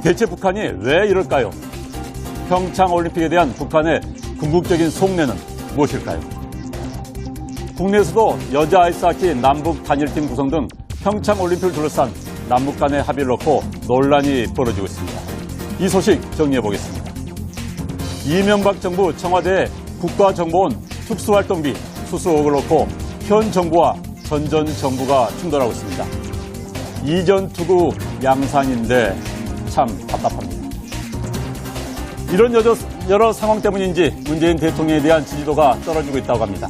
대체 북한이 왜 이럴까요? 평창올림픽에 대한 북한의 궁극적인 속내는 무엇일까요? 국내에서도 여자 아이스하키 남북 단일팀 구성 등 평창올림픽을 둘러싼 남북 간의 합의를 놓고 논란이 벌어지고 있습니다. 이 소식 정리해보겠습니다. 이명박 정부 청와대 국가정보원 특수활동비 수수 의혹을 놓고 현 정부와 전 정부가 충돌하고 있습니다. 이전 투구 양상인데 참 답답합니다. 이런 여러 상황 때문인지 문재인 대통령에 대한 지지도가 떨어지고 있다고 합니다.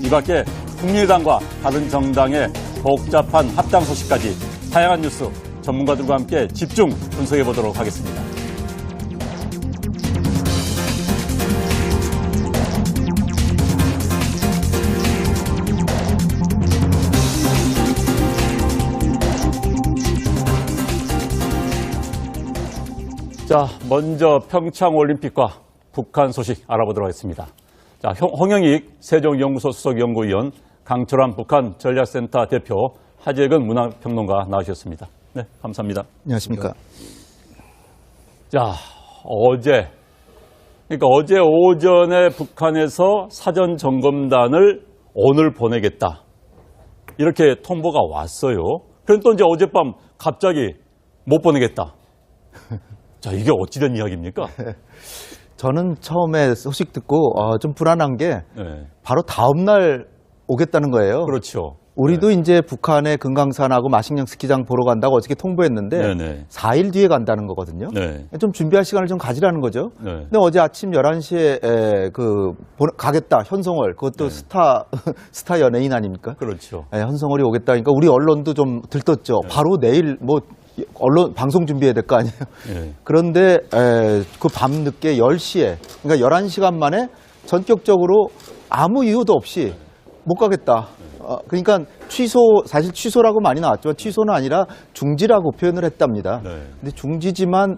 이 밖에 국민의당과 다른 정당의 복잡한 합당 소식까지 다양한 뉴스 전문가들과 함께 집중 분석해 보도록 하겠습니다. 자, 먼저 평창올림픽과 북한 소식 알아보도록 하겠습니다. 자, 홍영익 세종연구소 수석연구위원, 강철환 북한 전략센터 대표, 하재근 문화평론가 나오셨습니다. 네, 감사합니다. 안녕하십니까. 자, 어제 오전에 북한에서 사전 점검단을 오늘 보내겠다. 이렇게 통보가 왔어요. 그런데 또 이제 어젯밤 갑자기 못 보내겠다. 자, 이게 어찌된 이야기입니까? 저는 처음에 소식 듣고 좀 불안한 게 네. 바로 다음 날 오겠다는 거예요. 그렇죠. 우리도 이제 북한의 금강산하고 마식령 스키장 보러 간다고 어저께 통보했는데 네네. 4일 뒤에 간다는 거거든요. 네. 좀 준비할 시간을 좀 가지라는 거죠. 네. 근데 어제 아침 11시에 가겠다. 현송월. 그것도 네. 스타 연예인 아닙니까? 그렇죠. 네, 현송월이 오겠다니까 우리 언론도 좀 들떴죠. 네. 바로 내일 언론 방송 준비해야 될 거 아니에요. 네. 그런데 그 밤늦게 10시에 그러니까 11시간 만에 전격적으로 아무 이유도 없이 못 가겠다. 그러니까 사실 취소라고 많이 나왔지만 취소는 아니라 중지라고 표현을 했답니다. 네. 근데 중지지만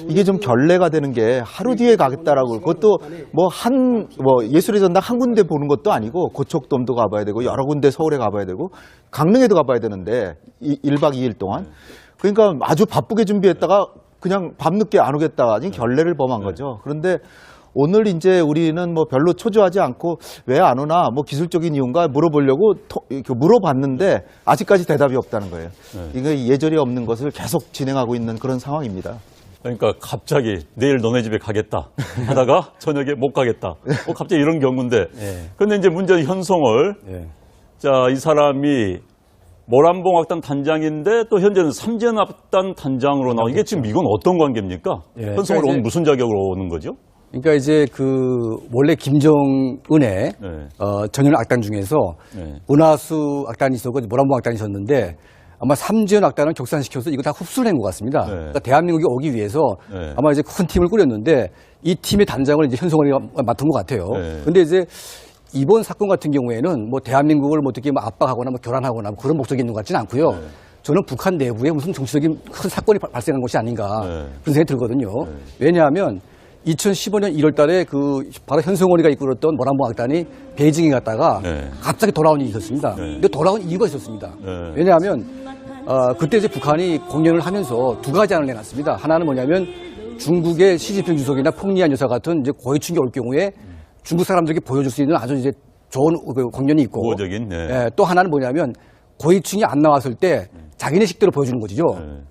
이게 좀 결례가 되는 게 하루 뒤에 가겠다라고 그것도 예술의 전당 한 군데 보는 것도 아니고 고척돔도 가봐야 되고 여러 군데 서울에 가봐야 되고 강릉에도 가봐야 되는데 1박 2일 동안 그러니까 아주 바쁘게 준비했다가 그냥 밤늦게 안 오겠다. 아니 결례를 범한 거죠. 그런데 오늘 이제 우리는 별로 초조하지 않고 왜 안 오나 기술적인 이유인가 물어보려고 물어봤는데 아직까지 대답이 없다는 거예요. 이거 예절이 없는 것을 계속 진행하고 있는 그런 상황입니다. 그러니까 갑자기 내일 너네 집에 가겠다 하다가 저녁에 못 가겠다. 갑자기 이런 경우인데. 그런데 이제 문제는 현송월. 자, 이 사람이 모란봉악단 단장인데 또 현재는 삼재연합단 단장으로 나와. 이게 지금 이건 어떤 관계입니까? 현송월 오늘 무슨 자격으로 오는 거죠? 그러니까 이제 원래 김정은의 전현 악단 중에서 은하수 악단이 있었고 모란봉 악단이 있었는데 아마 삼재연 악단을 격산시켜서 이거 다 흡수를 한 것 같습니다. 그러니까 대한민국에 오기 위해서 아마 이제 큰 팀을 꾸렸는데 이 팀의 단장을 이제 현송월이가 맡은 것 같아요. 그런데 이제 이번 사건 같은 경우에는 대한민국을 어떻게 압박하거나 교란하거나 그런 목적이 있는 것 같지는 않고요. 저는 북한 내부에 무슨 정치적인 큰 사건이 발생한 것이 아닌가 그런 생각이 들거든요. 왜냐하면 2015년 1월 달에 바로 현송월이가 이끌었던 모란봉 악단이 베이징에 갔다가 갑자기 돌아온 일이 있었습니다. 근데 돌아온 이유가 있었습니다. 왜냐하면 그때 이제 북한이 공연을 하면서 두 가지 안을 내놨습니다. 하나는 뭐냐면 중국의 시진핑 주석이나 펑리안 여사 같은 이제 고위층이 올 경우에 중국 사람들에게 보여줄 수 있는 아주 이제 좋은 공연이 있고 우호적인, 또 하나는 뭐냐면 고위층이 안 나왔을 때 자기네 식대로 보여주는 거죠.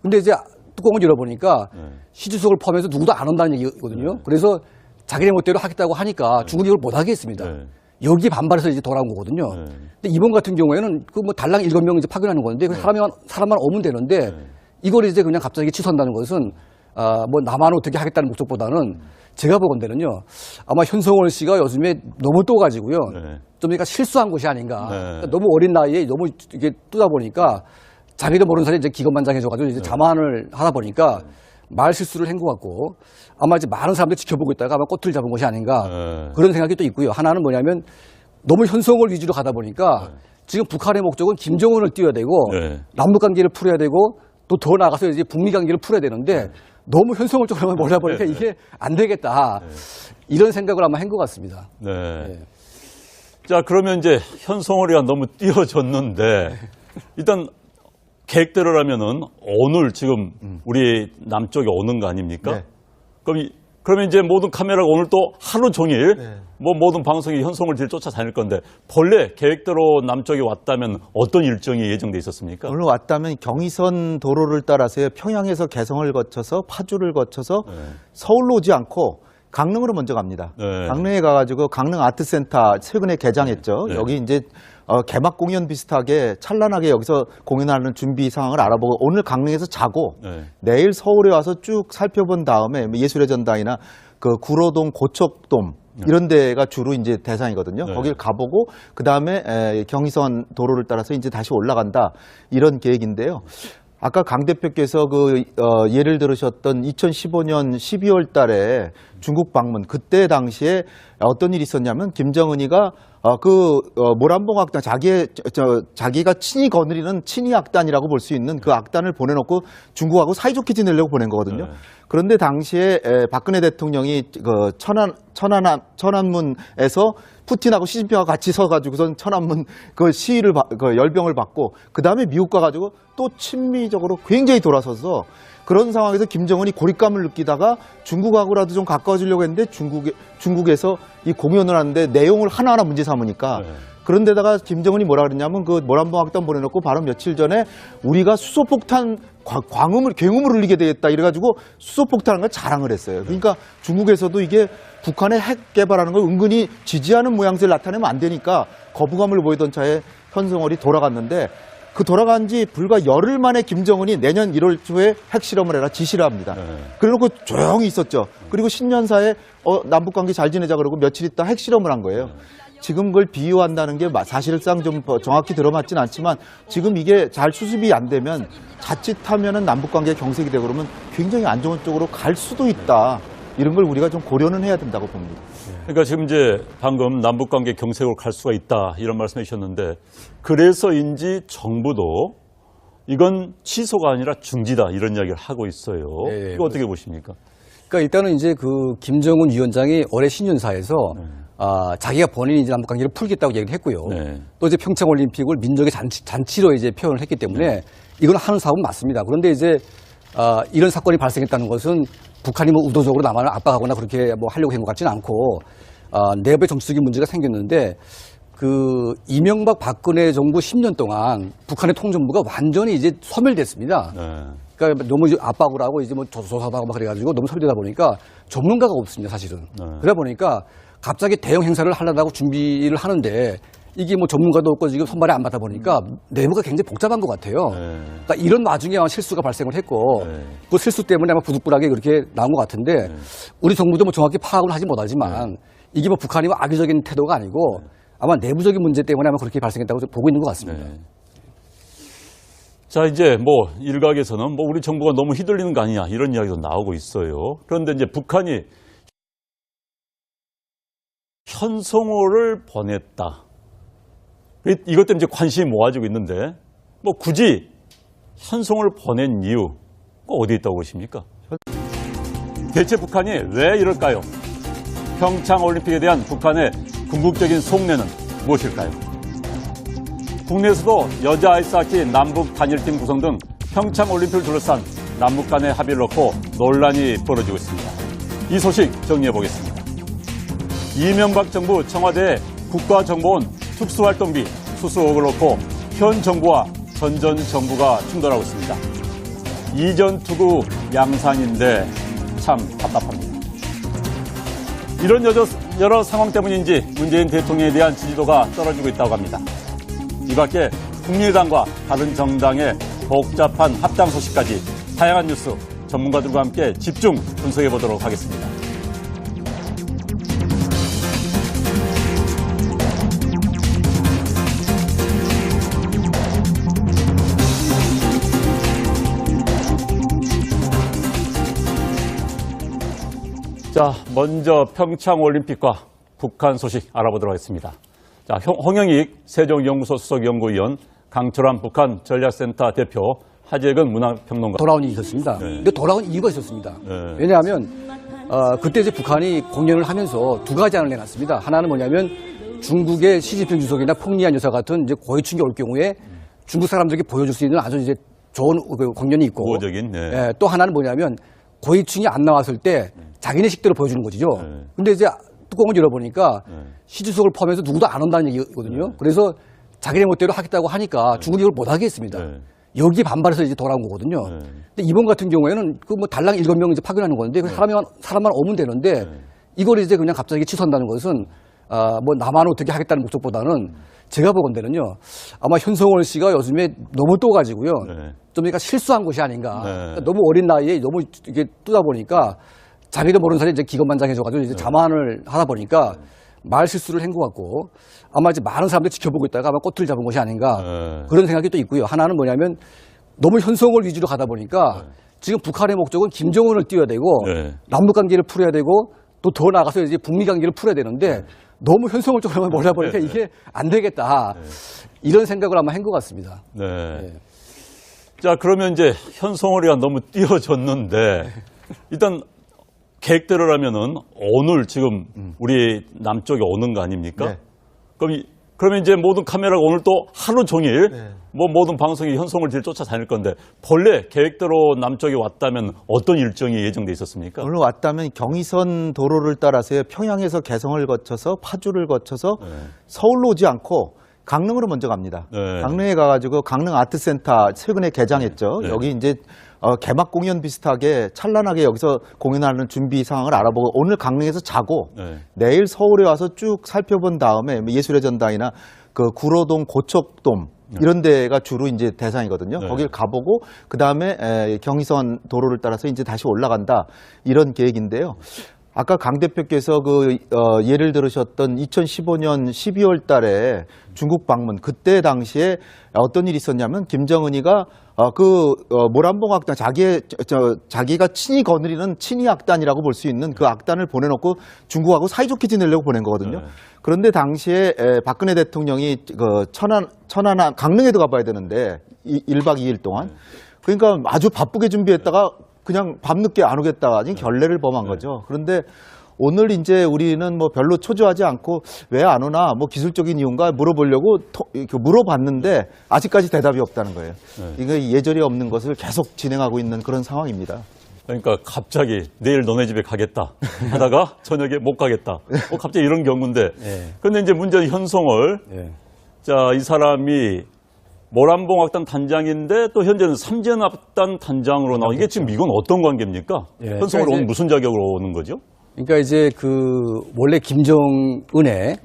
근데 이제 뚜껑을 열어보니까 시 주석을 포함해서 누구도 안 온다는 얘기거든요. 그래서 자기네 멋대로 하겠다고 하니까 중국이 이걸 못하게 했습니다. 여기에 반발해서 이제 돌아온 거거든요. 근데 이번 같은 경우에는 달랑 7명 이제 파견하는 건데 사람만 오면 되는데 이걸 이제 그냥 갑자기 취소한다는 것은 나만 어떻게 하겠다는 목적보다는 제가 보건대는요 아마 현송월 씨가 요즘에 너무 떠가지고요 좀 그러니까 실수한 것이 아닌가. 그러니까 너무 어린 나이에 너무 이게 뜨다 보니까 자기도 모르는 사이에 이제 기건만장해져가지고 이제 자만을 하다 보니까 말 실수를 한 것 같고 아마 이제 많은 사람들이 지켜보고 있다가 아마 꼬투리를 잡은 것이 아닌가 그런 생각이 또 있고요. 하나는 뭐냐면 너무 현송월 위주로 가다 보니까 지금 북한의 목적은 김정은을 띄워야 되고 남북 관계를 풀어야 되고 또 더 나가서 이제 북미 관계를 풀어야 되는데 너무 현송월 쪽으로만 몰아보니까 이게 안 되겠다 이런 생각을 아마 한 것 같습니다. 자, 그러면 이제 현송월이가 너무 띄워졌는데 일단 계획대로라면은 오늘 지금 우리 남쪽에 오는 거 아닙니까? 네. 그러면 이제 모든 카메라가 오늘 또 하루 종일 네. 뭐 모든 방송이 현송을 쫓아다닐 건데 본래 계획대로 남쪽에 왔다면 어떤 일정이 예정돼 있었습니까? 오늘 왔다면 경의선 도로를 따라서 평양에서 개성을 거쳐서 파주를 거쳐서 서울로 오지 않고 강릉으로 먼저 갑니다. 네. 강릉에 가가지고 강릉 아트센터 최근에 개장했죠. 네. 여기 이제 개막 공연 비슷하게 찬란하게 여기서 공연하는 준비 상황을 알아보고 오늘 강릉에서 자고 네. 내일 서울에 와서 쭉 살펴본 다음에 예술의 전당이나 그 구로동 고척돔 이런 데가 주로 이제 대상이거든요. 네. 거길 가보고 그 다음에 경의선 도로를 따라서 이제 다시 올라간다 이런 계획인데요. 아까 강 대표께서 예를 들으셨던 2015년 12월 달에 중국 방문 그때 당시에 어떤 일이 있었냐면 김정은이가 모란봉 악단 자기가 친히 거느리는 친위 악단이라고 볼 수 있는 그 악단을 보내놓고 중국하고 사이좋게 지내려고 보낸 거거든요. 네. 그런데 당시에 박근혜 대통령이 천안문에서 푸틴하고 시진핑하고 같이 서가지고선 천안문 그 시위를 열병을 받고 그 다음에 미국 가가지고 또 친미적으로 굉장히 돌아서서 그런 상황에서 김정은이 고립감을 느끼다가 중국하고라도 좀 가까워지려고 했는데 중국에서 이 공연을 하는데 내용을 하나하나 문제 삼으니까 네. 그런데다가 김정은이 뭐라 그랬냐면 그 모란봉 악단 보내놓고 바로 며칠 전에 우리가 수소폭탄 굉음을 울리게 되겠다 이래가지고 수소폭탄을 걸 자랑을 했어요. 그러니까 중국에서도 이게 북한의 핵 개발하는 걸 은근히 지지하는 모양새를 나타내면 안 되니까 거부감을 보이던 차에 현송월이 돌아갔는데 그 돌아간 지 불과 열흘 만에 김정은이 내년 1월 초에 핵실험을 해라 지시를 합니다. 네. 그래놓고 조용히 있었죠. 그리고 신년사에 남북관계 잘 지내자 그러고 며칠 있다 핵실험을 한 거예요. 지금 그걸 비유한다는 게 사실상 좀 정확히 들어맞진 않지만 지금 이게 잘 수습이 안 되면 자칫하면은 남북관계 경색이 되고 그러면 굉장히 안 좋은 쪽으로 갈 수도 있다. 이런 걸 우리가 좀 고려는 해야 된다고 봅니다. 그러니까 지금 이제 방금 남북관계 경색으로 갈 수가 있다 이런 말씀해 주셨는데 그래서인지 정부도 이건 취소가 아니라 중지다 이런 이야기를 하고 있어요. 네, 이거 어떻게 보십니까? 그러니까 일단은 이제 그 김정은 위원장이 올해 신년사에서 자기가 본인이 이제 남북관계를 풀겠다고 얘기를 했고요. 네. 또 이제 평창올림픽을 민족의 잔치로 이제 표현을 했기 때문에 이건 하는 사업은 맞습니다. 그런데 이제 이런 사건이 발생했다는 것은 북한이 뭐 의도적으로 남한을 압박하거나 그렇게 뭐 하려고 한 것 같지는 않고 내부의 정치적인 문제가 생겼는데 그 이명박 박근혜 정부 10년 동안 북한의 통정부가 완전히 이제 소멸됐습니다. 네. 그러니까 너무 이제 압박을 하고 이제 뭐 조사도 하고 막 그래가지고 너무 소멸되다 보니까 전문가가 없습니다, 사실은. 네. 그러다 보니까 갑자기 대형 행사를 하려고 준비를 하는데 이게 뭐 전문가도 없고 지금 손발이 안 받다 보니까 내부가 굉장히 복잡한 것 같아요. 네. 그러니까 이런 와중에 아마 실수가 발생을 했고 네. 그 실수 때문에 아마 부득불하게 그렇게 나온 것 같은데 우리 정부도 뭐 정확히 파악을 하지 못하지만 이게 뭐 북한이 뭐 악의적인 태도가 아니고 아마 내부적인 문제 때문에 아마 그렇게 발생했다고 보고 있는 것 같습니다. 네. 자, 이제 뭐 일각에서는 뭐 우리 정부가 너무 휘둘리는 거 아니냐 이런 이야기도 나오고 있어요. 그런데 이제 북한이 현송호를 보냈다. 이것 때문에 이제 관심이 모아지고 있는데 뭐 굳이 현송호를 보낸 이유 어디에 있다고 보십니까? 대체 북한이 왜 이럴까요? 평창올림픽에 대한 북한의 궁극적인 속내는 무엇일까요? 국내에서도 여자 아이스하키 남북 단일팀 구성 등 평창올림픽을 둘러싼 남북 간의 합의를 놓고 논란이 벌어지고 있습니다. 이 소식 정리해 보겠습니다. 이명박 정부 청와대 국가정보원 특수활동비 수수 의혹을 놓고 현 정부와 전전 정부가 충돌하고 있습니다. 이전 투구 양상인데 참 답답합니다. 이런 여러 상황 때문인지 문재인 대통령에 대한 지지도가 떨어지고 있다고 합니다. 이 밖에 국민의당과 다른 정당의 복잡한 합당 소식까지 다양한 뉴스 전문가들과 함께 집중 분석해 보도록 하겠습니다. 자, 먼저 평창올림픽과 북한 소식 알아보도록 하겠습니다. 자, 홍영익 세종연구소 수석연구위원, 강철환 북한 전략센터 대표, 하재근 문화평론가. 돌아온 일이 있었습니다. 네. 근데 돌아온 이유가 있었습니다. 네. 왜냐하면 그때 이제 북한이 공연을 하면서 두 가지 안을 내놨습니다. 하나는 뭐냐면 중국의 시진핑 주석이나 펑리안 여사 같은 이제 고위층이 올 경우에 중국 사람들에게 보여줄 수 있는 아주 이제 좋은 그 공연이 있고 우호적인. 네. 예, 또 하나는 뭐냐면 고위층이 안 나왔을 때 자기네 식대로 보여주는 거죠. 네. 근데 이제 뚜껑을 열어보니까 네. 시주석을 포함해서 누구도 안 온다는 얘기거든요. 그래서 자기네 멋대로 하겠다고 하니까 중국이 이걸 못 하겠습니다. 네. 여기에 반발해서 이제 돌아온 거거든요. 네. 근데 이번 같은 경우에는 그 뭐 달랑 7명 이제 파견하는 건데 그 사람만 오면 되는데 이걸 이제 그냥 갑자기 취소한다는 것은 뭐 나만 어떻게 하겠다는 목적보다는 제가 보건대는요 아마 현성월 씨가 요즘에 너무 떠가지고요 네. 좀 그러니까 실수한 것이 아닌가. 네. 그러니까 너무 어린 나이에 너무 이게 뜨다 보니까 자기도 모르는 사이에 이제 기건만장해져가지고 이제 자만을 하다 보니까 말 실수를 한 것 같고 아마 이제 많은 사람들이 지켜보고 있다가 아마 꼬투리를 잡은 것이 아닌가 네. 그런 생각이 또 있고요. 하나는 뭐냐면 너무 현성월 위주로 가다 보니까 지금 북한의 목적은 김정은을 띄워야 되고 네. 남북 관계를 풀어야 되고 또 더 나아가서 이제 북미 관계를 풀어야 되는데 너무 현성월 쪽으로만 몰다 보니까 이게 안 되겠다 이런 생각을 아마 한 것 같습니다. 네. 자, 그러면 이제 현성월이가 너무 띄워졌는데 일단 계획대로라면은 오늘 지금 우리 남쪽에 오는 거 아닙니까? 네. 그러면 이제 모든 카메라가 오늘 또 하루 종일 뭐 모든 방송이 현성월을 쫓아다닐 건데 본래 계획대로 남쪽에 왔다면 어떤 일정이 예정돼 있었습니까? 오늘 왔다면 경의선 도로를 따라서 평양에서 개성을 거쳐서 파주를 거쳐서 서울로 오지 않고 강릉으로 먼저 갑니다. 네. 강릉에 가가지고 강릉 아트센터 최근에 개장했죠. 네. 여기 이제 개막 공연 비슷하게 찬란하게 여기서 공연하는 준비 상황을 알아보고 오늘 강릉에서 자고 네. 내일 서울에 와서 쭉 살펴본 다음에 예술의 전당이나 그 구로동 고척돔 이런 데가 주로 이제 대상이거든요. 네. 거길 가보고 그 다음에 경의선 도로를 따라서 이제 다시 올라간다 이런 계획인데요. 아까 강 대표께서 예를 들으셨던 2015년 12월 달에 중국 방문 그때 당시에 어떤 일이 있었냐면 김정은이가 모란봉 악단 자기가 친히 거느리는 친위 악단이라고 볼 수 있는 그 악단을 보내놓고 중국하고 사이좋게 지내려고 보낸 거거든요. 네. 그런데 당시에 박근혜 대통령이 천안함 강릉에도 가봐야 되는데 1박 2일 동안 그러니까 아주 바쁘게 준비했다가 그냥 밤늦게 안 오겠다가 결례를 범한 거죠. 그런데 오늘 이제 우리는 뭐 별로 초조하지 않고 왜 안 오나 뭐 기술적인 이유인가 물어보려고 물어봤는데 아직까지 대답이 없다는 거예요. 이거 예절이 없는 것을 계속 진행하고 있는 그런 상황입니다. 그러니까 갑자기 내일 너네 집에 가겠다 하다가 저녁에 못 가겠다. 갑자기 이런 경우인데. 그런데 이제 문제는 현성월. 자, 이 사람이 모란봉악단 단장인데 또 현재는 삼재연합단 단장으로 나와. 이게 지금 이건 어떤 관계입니까? 현성월이 그러니까 오늘 무슨 자격으로 오는 거죠? 그러니까 이제 원래 김정은의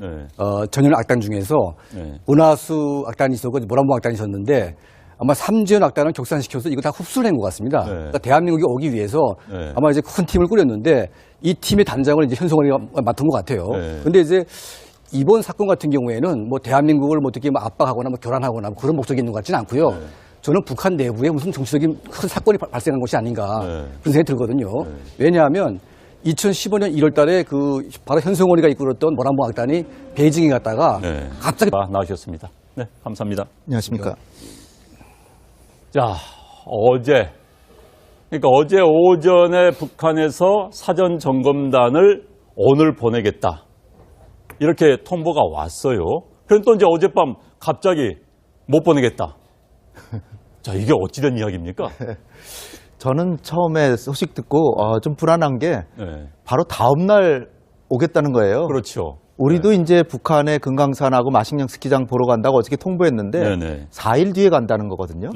전열 악단 중에서 은하수 악단이 있었고 모란봉 악단이 있었는데 아마 삼재연 악단을 격산시켜서 이거 다 흡수를 한 것 같습니다. 그러니까 대한민국에 오기 위해서 아마 이제 큰 팀을 꾸렸는데 이 팀의 단장을 이제 현성월이가 맡은 것 같아요. 그런데 이제 이번 사건 같은 경우에는 뭐 대한민국을 뭐 어떻게 뭐 압박하거나 뭐 교란하거나 뭐 그런 목적이 있는 것 같지는 않고요. 저는 북한 내부에 무슨 정치적인 큰 사건이 발생한 것이 아닌가 그런 생각이 들거든요. 왜냐하면 2015년 1월 달에 바로 현성월이가 이끌었던 모란봉 악단이 베이징에 갔다가 갑자기 나오셨습니다. 네, 감사합니다. 안녕하십니까. 자, 그러니까 어제 오전에 북한에서 사전 점검단을 오늘 보내겠다. 이렇게 통보가 왔어요. 그런데 또 이제 어젯밤 갑자기 못 보내겠다. 자, 이게 어찌된 이야기입니까? 저는 처음에 소식 듣고 좀 불안한 게 바로 다음 날 오겠다는 거예요. 그렇죠. 우리도 이제 북한의 금강산하고 마식령 스키장 보러 간다고 어저께 통보했는데 4일 뒤에 간다는 거거든요.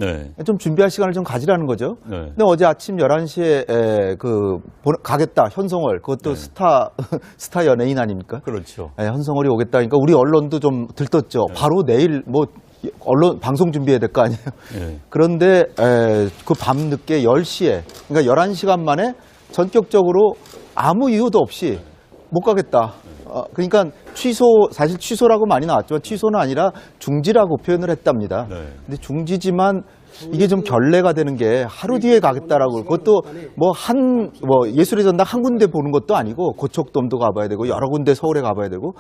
좀 준비할 시간을 좀 가지라는 거죠. 근데 어제 아침 11시에 가겠다. 현성월. 그것도 스타 연예인 아닙니까? 그렇죠. 현성월이 오겠다니까 우리 언론도 좀 들떴죠. 바로 내일 언론 방송 준비해야 될 거 아니에요. 그런데 그 밤늦게 10시에 그러니까 11시간 만에 전격적으로 아무 이유도 없이 못 가겠다. 그러니까 사실 취소라고 많이 나왔지만 취소는 아니라 중지라고 표현을 했답니다. 근데 중지지만 이게 좀 결례가 되는 게 하루 뒤에 가겠다라고 그것도 예술의 전당 한 군데 보는 것도 아니고 고척돔도 가봐야 되고 여러 군데 서울에 가봐야 되고